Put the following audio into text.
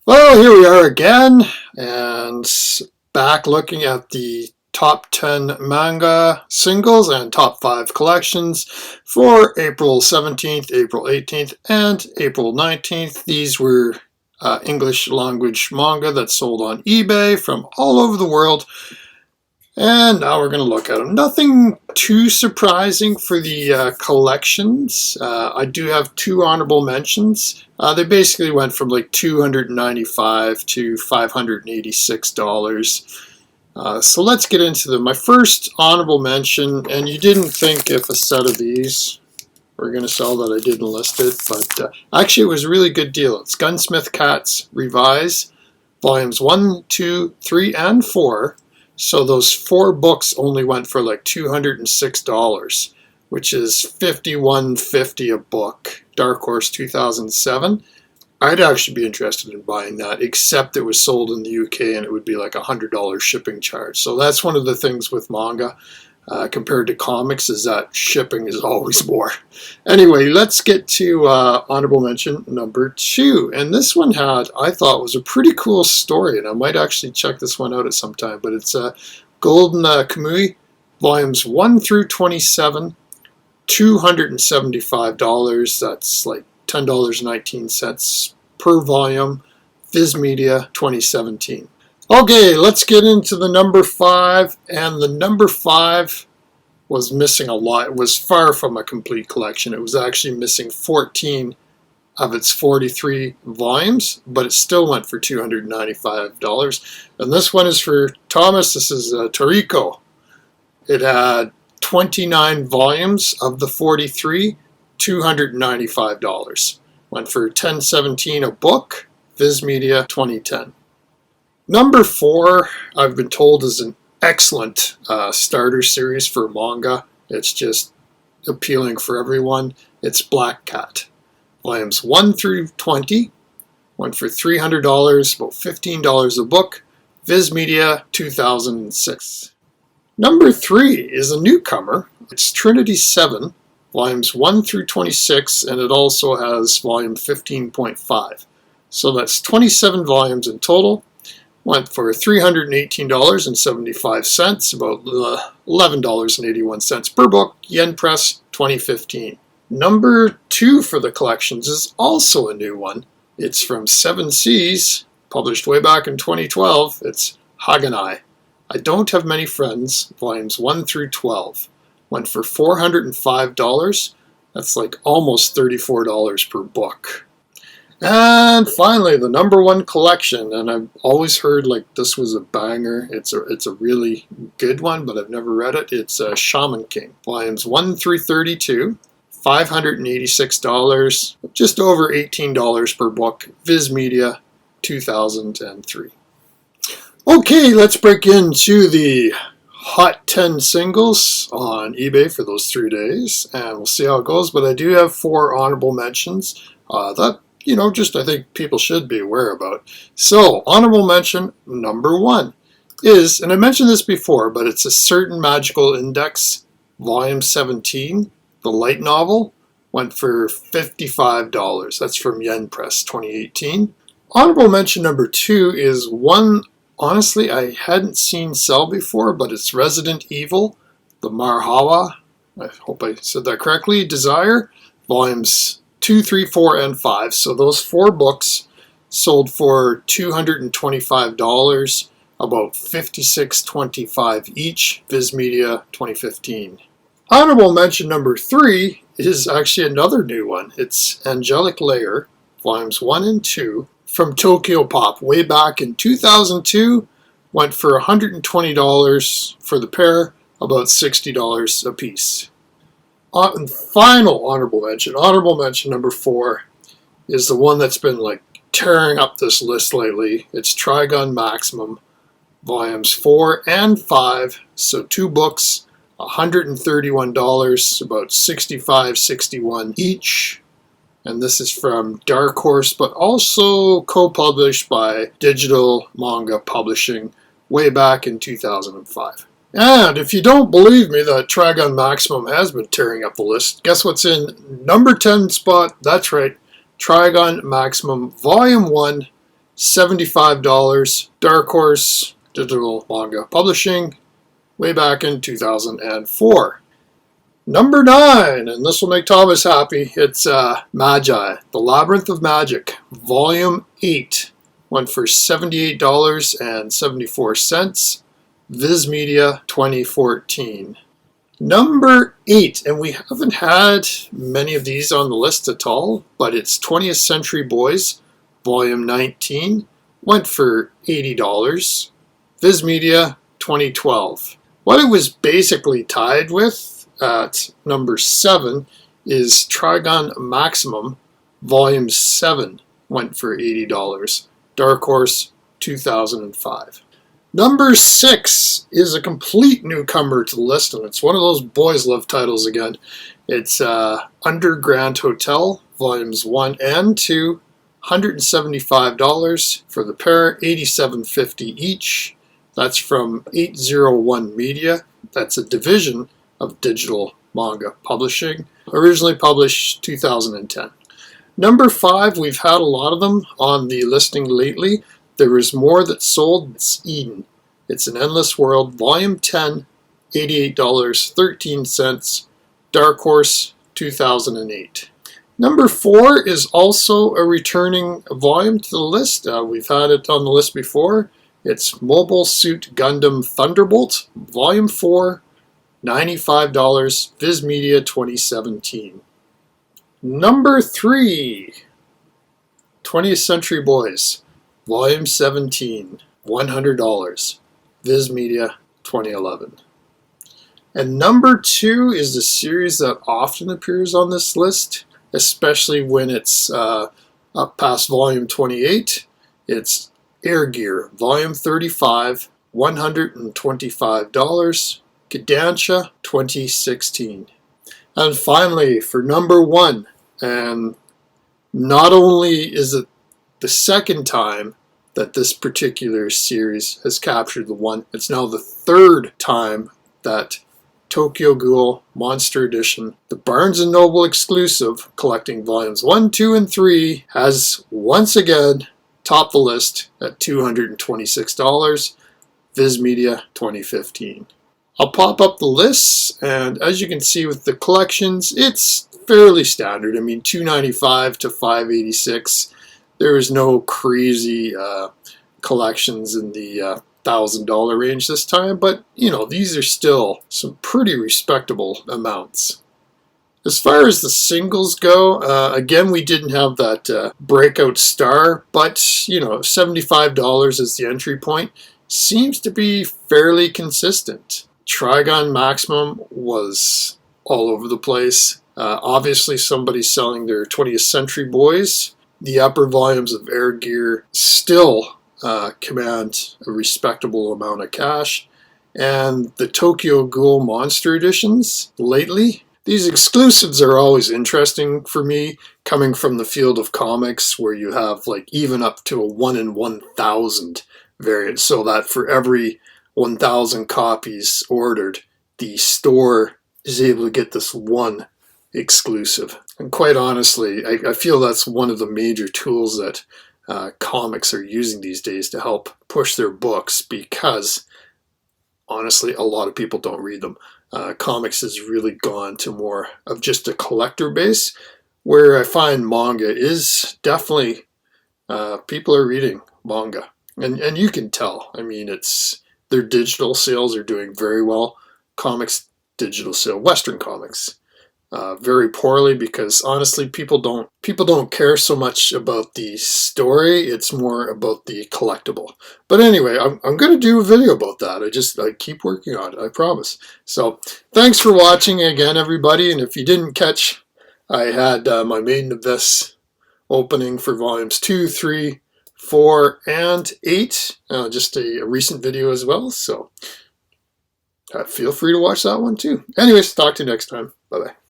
Well, here we are again, and back looking at the top 10 manga singles and top 5 collections for April 17th, April 18th, and April 19th. These were English language manga that sold on eBay from all over the world. And now we're going to look at them. Nothing too surprising for the collections. I do have two honorable mentions. They basically went from like $295 to $586. So let's get into them. My first honorable mention, and you didn't think if a set of these were going to sell that I didn't list it, but actually it was a really good deal. It's Gunsmith Cats Revise, volumes 1, 2, 3, and 4. So those 4 books only went for like $206, which is $51.50 a book. Dark Horse 2007. I'd actually be interested in buying that, except it was sold in the UK and it would be like $100 shipping charge. So that's one of the things with manga compared to comics, is that shipping is always more. Anyway, let's get to honorable mention number 2. And this one I thought was a pretty cool story, and I might actually check this one out at some time. But it's Golden Kamuy, volumes 1 through 27, $275. That's like $10.19 per volume. Viz Media 2017. Okay, let's get into the number 5, and the number 5 was missing a lot. It was far from a complete collection. It was actually missing 14 of its 43 volumes, but it still went for $295. And this one is for Thomas. This is Toriko. It had 29 volumes of the 43, $295. Went for $10.17 a book. Viz Media 2010. Number 4, I've been told, is an excellent starter series for manga. It's just appealing for everyone. It's Black Cat. Volumes 1 through 20 went for $300, about $15 a book. Viz Media 2006. Number 3 is a newcomer. It's Trinity 7, volumes 1 through 26, and it also has volume 15.5. So that's 27 volumes in total. Went for $318.75, about $11.81 per book. Yen Press 2015. Number 2 for the collections is also a new one. It's from Seven Seas, published way back in 2012. It's Haganai. I Don't Have Many Friends, volumes 1 through 12. Went for $405. That's like almost $34 per book. And finally, the number 1 collection, and I've always heard like this was a banger. It's a really good one, but I've never read it. It's Shaman King, volumes 1 through 32, $586, just over $18 per book. Viz Media 2003. Okay, let's break into the Hot 10 singles on eBay for those 3 days, and we'll see how it goes. But I do have 4 honorable mentions that I think people should be aware about. So, honorable mention number 1 is, and I mentioned this before, but it's A Certain Magical Index, volume 17, the light novel, went for $55. That's from Yen Press 2018. Honorable mention number 2 is one, honestly, I hadn't seen sell before, but it's Resident Evil, the Marhawa, I hope I said that correctly, Desire, volumes 2, 3, 4, and 5. So those 4 books sold for $225, about $56.25 each. Viz Media 2015. Honorable mention number 3 is actually another new one. It's Angelic Layer, volumes 1 and 2, from Tokyo Pop, way back in 2002. Went for $120 for the pair, about $60 a piece. And final honorable mention number 4, is the one that's been like tearing up this list lately. It's Trigun Maximum, volumes 4 and 5, so 2 books, $131, about $65-61 each. And this is from Dark Horse, but also co-published by Digital Manga Publishing way back in 2005. And if you don't believe me that Trigun Maximum has been tearing up the list, guess what's in number 10 spot? That's right, Trigun Maximum Volume 1, $75. Dark Horse Digital Manga Publishing, way back in 2004. Number 9, and this will make Thomas happy, it's Magi, The Labyrinth of Magic, Volume 8. Went for $78.74. Viz Media 2014. Number 8, and we haven't had many of these on the list at all, but it's 20th Century Boys, Volume 19, went for $80. Viz Media 2012. What it was basically tied with at number 7 is Trigon Maximum, Volume 7, went for $80. Dark Horse 2005. Number 6 is a complete newcomer to the list, and it's one of those boys love titles again. It's Underground Hotel, Volumes 1 and 2, $175 for the pair, $87.50 each. That's from 801 Media. That's a division of Digital Manga Publishing. Originally published 2010. Number 5, we've had a lot of them on the listing lately. There is more that sold. It's Eden. It's an Endless World, Volume 10, $88.13. Dark Horse 2008. Number 4 is also a returning volume to the list. We've had it on the list before. It's Mobile Suit Gundam Thunderbolt, Volume 4, $95. Viz Media 2017. Number 3, 20th Century Boys, Volume 17, $100. Viz Media 2011. And number 2 is the series that often appears on this list, especially when it's up past Volume 28. It's Air Gear, Volume 35, $125. Kodansha 2016. And finally, for number 1, and not only is it the second time that this particular series has captured the 1, it's now the 3rd time that Tokyo Ghoul Monster Edition, the Barnes & Noble exclusive, collecting volumes 1, 2, and 3, has once again topped the list at $226. Viz Media 2015. I'll pop up the lists, and as you can see with the collections, it's fairly standard. I mean, $295 to $586. There is no crazy collections in the $1,000 range this time, but you know, these are still some pretty respectable amounts. As far as the singles go, again, we didn't have that breakout star, but you know, $75 is the entry point. Seems to be fairly consistent. Trigon Maximum was all over the place. Obviously, somebody's selling their 20th Century Boys. The upper volumes of Air Gear still command a respectable amount of cash. And the Tokyo Ghoul Monster Editions, lately, these exclusives are always interesting for me, coming from the field of comics where you have like even up to a 1 in 1,000 variant, so that for every 1,000 copies ordered, the store is able to get this one exclusive. And quite honestly, I feel that's one of the major tools that comics are using these days to help push their books, because honestly, a lot of people don't read them. Comics has really gone to more of just a collector base, where I find manga is definitely, people are reading manga. And you can tell. I mean, it's their digital sales are doing very well. Comics digital sale, Western comics, very poorly, because honestly, people don't care so much about the story. It's more about the collectible. But anyway, I'm going to do a video about that. I keep working on it, I promise. So thanks for watching again, everybody. And if you didn't catch, I had my Maiden of This opening for volumes 2, 3, 4, and 8. Just a recent video as well. So feel free to watch that one too. Anyways, talk to you next time. Bye-bye.